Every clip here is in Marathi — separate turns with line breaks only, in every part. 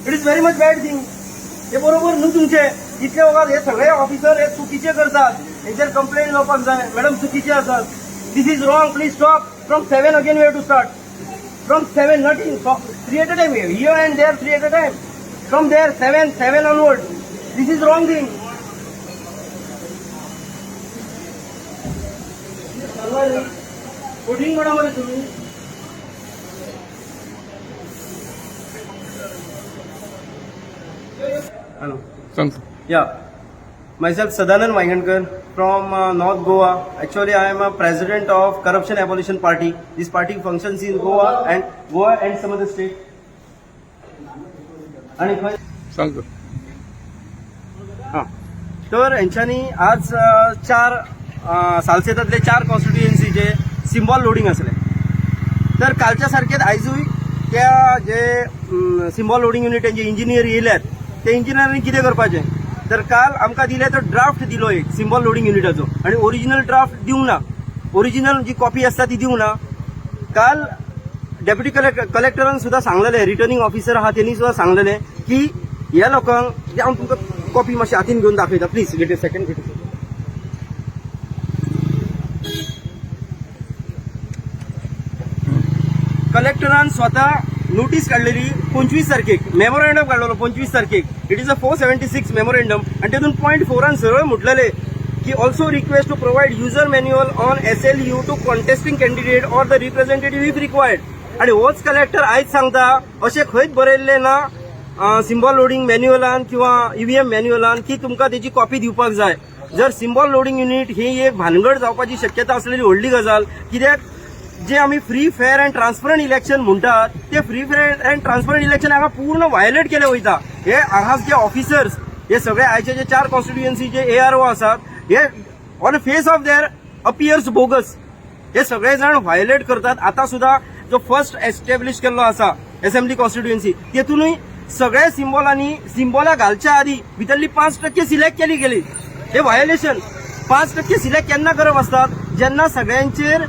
It is very much bad thing. हे बरोबर न्हू तुमचे. इतले वगात हे सगळे ऑफिसर हे चुकीचे करतात. हेंचेर कंप्लेंट जावपाक जाय. मॅडम चुकीचे आसात. This is wrong. Please stop. From 7 again we have to start. From 7 not 3 at a time. Here and there 3 at a time. From there 7 onward. This is wrong thing. Coding बनवलं तुम्ही. Hello. Yeah. Myself Sadanand Vaingankar from North Goa. Actually, I am a president of Corruption Abolition Party. This party functions in Goa and some other state. आणि
सांगतो.
हां, तर यांच्यानी आज 4 सालसेतातले 4 कॉन्स्टिट्युएन्सीचे सिम्बॉल लोडिंग असले. तर कालच्या सारखेच आयजूय त्या जे सिम्बॉल लोडिंग युनिट जे इंजिनियर येयल्यात ते इंजिनियरांनी कितें करपाचें. तर काल आमकां दिले तो ड्राफ्ट दिलो एक सिम्बॉल लोडिंग युनिटाचो आणि ओरिजिनल ड्राफ्ट दिवंक ना. ओरिजिनल जी कॉपी असता ती दिवंक ना. काल डेप्युटी कलेक्टरान सुद्धा सांगलेले, रिटर्निंग ऑफिसर आहा त्यांनी सुद्धा सांगलेले की ह्या लोकांक हांव तुमकां कॉपी मातशी हातीन घेवन दाखयता. Please get a second. कलेक्टरान स्वतः नोटीस काढलेली 25 तारखेक, मेमोरंडम काढलेलो 25 तारखेक. इट इज अ 476 मेमोरंडम आणि तितून पॉईंट 4 सरळ म्हटलेले की also request to provide user manual on SLU to contesting candidate or the representative if required. आणि होच कलेक्टर आयज सांगता अशें खंयच बरयल्लें ना सिम्बॉल लोडिंग मॅन्युअलान किंवा EVM मॅन्युअलान की तुमकां तेची कॉपी दिवपाक जाय. जर सिम्बॉल लोडिंग युनिट ही एक भानगड जावपाची शक्यता असलेली व्हडली गजाल. कित्याक जे आमी free fair and transparent election म्हणटात ते free fair and transparent election हांगा पूर्ण व्हायोलेट केले वयता. हे हांगा जे ऑफिसर्स हे सगळे आयचे जे 4 कॉन्स्टिट्युएन्सीचे ARO आसात हे on face of their appears bogus. हे सगळे जण व्हायोलेट करतात. आता सुद्धा जो फर्स्ट एस्टॅब्लिश केल्लो आसा असेंब्ली कॉन्स्टिट्युएन्सी तेतूनय सगळे सिम्बॉला घालच्या आधी भितरली 5% सिलेक्ट केली गेली. हे व्हायोलेशन. 5% सिलेक्ट केन्ना करप असतात जेन्ना सगळ्यांचेर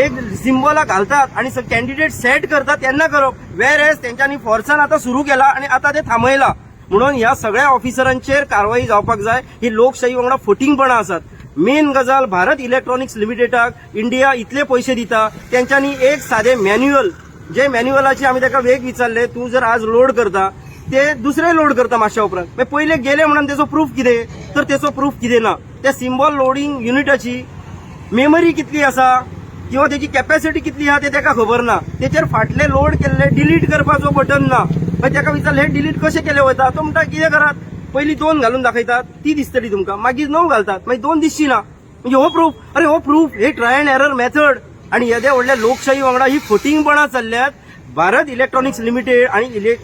एक सिम्बॉला घालतात आणि कॅन्डिडेट सेट करतात तेन्ना करप. वेर एज त्यांच्यानी फोर्सान आता सुरू केला आणि आता ते थांबयला. म्हणून ह्या सगळ्या ऑफिसरांचेर कारवाई जावपाक जाय. ही लोकशाही वांगडा फटिंगपणां आसात. मेन गजाल भारत इलेक्ट्रॉनिक्स लिमिटेडाक इंडिया इतले पयशे दिता त्यांच्यानी एक साधे मॅन्युअल जे मॅन्युअलाची आमी ताका वेग विचारले तू जर आज लोड करता ते दुसरे लोड करता मातशा उपरांत. पहिले गेले म्हणून त्याचो प्रूफ कितें तर त्याचो प्रूफ कितें ना. त्या सिम्बॉल लोडिंग युनिटाची मेमरी कितली आसा किंवा त्याची कॅपॅसिटी कितली आहा ते ताका खबर ना. तेचेर फाटले लोड केल्ले डिलीट करपाचो बटन ना. मागीर ताका विचारले हे डिलीट कशें केले वयता. तो म्हणटा कितें करात पहिली 2 घालून दाखयतात ती दिसतली तुमकां, मागीर 9 घालतात मागीर 2 दिसची ना. म्हणजे हो प्रूफ. अरे हो प्रूफ हे ट्राय अँड एरर मेथड. आणि येद्या व्हडल्या लोकशाही वांगडा ही फटिंगपणां चल्ल्यात. भारत इलेक्ट्रॉनिक्स लिमिटेड आणि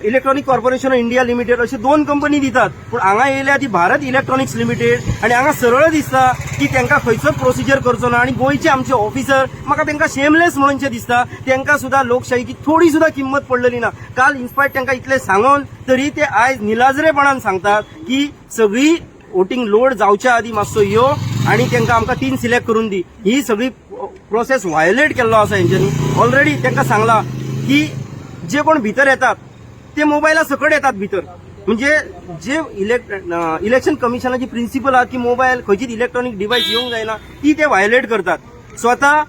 electronic corporation of India limited अशी 2 कंपनी दितात. पण हांगा येयल्या ती भारत इलेक्ट्रॉनिक्स लिमिटेड आणि हांगा सरळ दिसता की तांकां खंयचोच प्रोसिजर करचो ना. आणि गोंयचे आमचे ऑफिसर म्हाका तांकां शेमलेस म्हणूनशें दिसता. तांकां सुद्धा लोकशाहीची थोडी सुद्धा किंमत पडलेली ना. काल इन्स्पायर्ड तांकां इतले सांगून तरी ते आयज निलाजरेपणान सांगतात की सगळी वोटिंग लोड जावच्या आधी मातसो यो आणि तांकां आमकां 3 सिलेक्ट करून दी. ही सगळी प्रोसेस व्हायोलेट केल्लो आसा हेंच्यांनी. ऑलरेडी तांकां सांगला की जे कोण भितर येतात ते मोबायला सकट येतात भितर. म्हणजे जे इलेक्शन कमिशनाची प्रिन्सिपल आहात की मोबाईल खंयचीच इलेक्ट्रॉनिक डिव्हाइस येवंक जायना ती ते व्हायोलेट करतात. स्वतः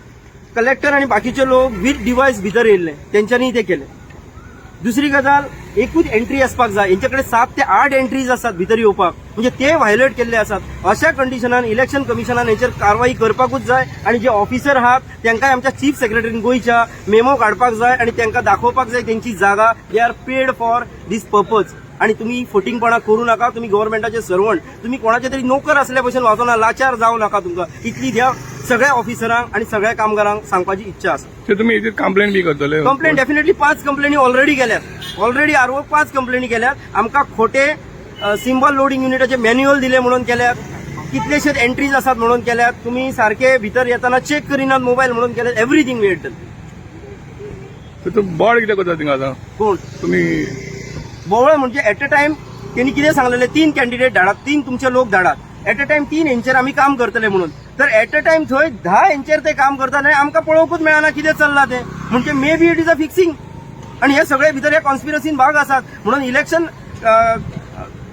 कलेक्टर आणि बाकीचे लोक विथ डिव्हाइस भितर येयल्ले त्यांच्यानी ते केले. दुसरी गजाल एकूच एंट्री आसपाक जाय. यांच्याकडे 7 ते 8 एंट्रीज असतात भितर येवपाक. म्हणजे ते व्हायोलेट केल्ले आसात. अशा कंडिशनान इलेक्शन कमिशनान हेचेर कारवाई करपाकूच जाय. आणि जे ऑफिसर आहात तांकां आमच्या चीफ सेक्रेटरीन गोयच्या मेमो काडपाक जाय आणि तांकां दाखोवपाक जाय त्यांची जागा. They are paid for this purpose. आणि तुम्ही फटिंगपणा करू नका. तुम्ही गव्हर्नमेंटाचे सर्वंट. तुम्ही कोणाचे तरी नोकर असल्या भशेन वाचोना. लाचार जावं नका. तुमकां इतली ह्या सगळ्या ऑफिसरांक आणि सगळ्या कामगारांक सांगपाची इच्छा आसा.
ते तुम्ही हेचेर कंप्लेंट बी करतले.
कंप्लेंट डेफिनेटली 5 कंप्लेनी ऑलरेडी केल्यात. ऑलरेडी आरओ 5 कंप्लेनी केल्यात. आमकां खोटे सिम्बॉल लोडिंग युनिटाचे मॅन्युअल दिले म्हणून केल्यात. कितलेशेच एंट्रीज आसात म्हणून केल्यात. तुम्ही सारखे भितर येताना चेक करिनात मोबाईल म्हणून केल्यात. Everything we had done.
तर तो बोर्ड कितें करता थिंगा आतां
कोण
तुम्ही
बोवळे म्हणजे एट अ टाइम त्यांनी कितें सांगलेले 3 कॅन्डिडेट धाडात 3 तुमचे लोक धाडात. एट अ टाइम 3 हेंचेर आमी काम करतले म्हणून. तर एट अ टाइम थंय 10 हेंचेर ते काम करता आमकां पळोवंकूच मेळना कितें चल्लां तें. म्हणजे may be it is a fixing. आणि हे सगळे भितर हे कॉन्स्पिरसीन भाग असतात म्हणून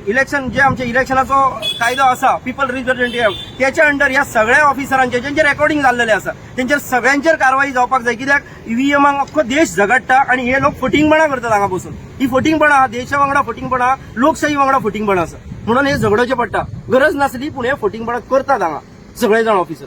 इलेक्शन जे आमचे इलेक्शनाचो कायदो आसा पीपल रिप्रेझेंटेटिव्ह त्याच्या अंडर ह्या सगळ्या ऑफिसरांचे ज्यांचे रेकॉर्डिंग जाल्लेले आसा त्यांच्या सगळ्यांचेर कारवाई जावपाक जाय कित्याक ईव्हीएमांक अख्खो देश झगडटा आणि हे लोक फटिंगपणां करतात हांगा बसून ही फटिंगपणां आहा देशा वांगडा फटिंगपणां लोकशाही वांगडा फटिंगपणां आसा म्हणून हे झगडोचें पडटा गरज नासली पूण हे फटिंगपणां करतात हांगा सगळे जाण ऑफिसर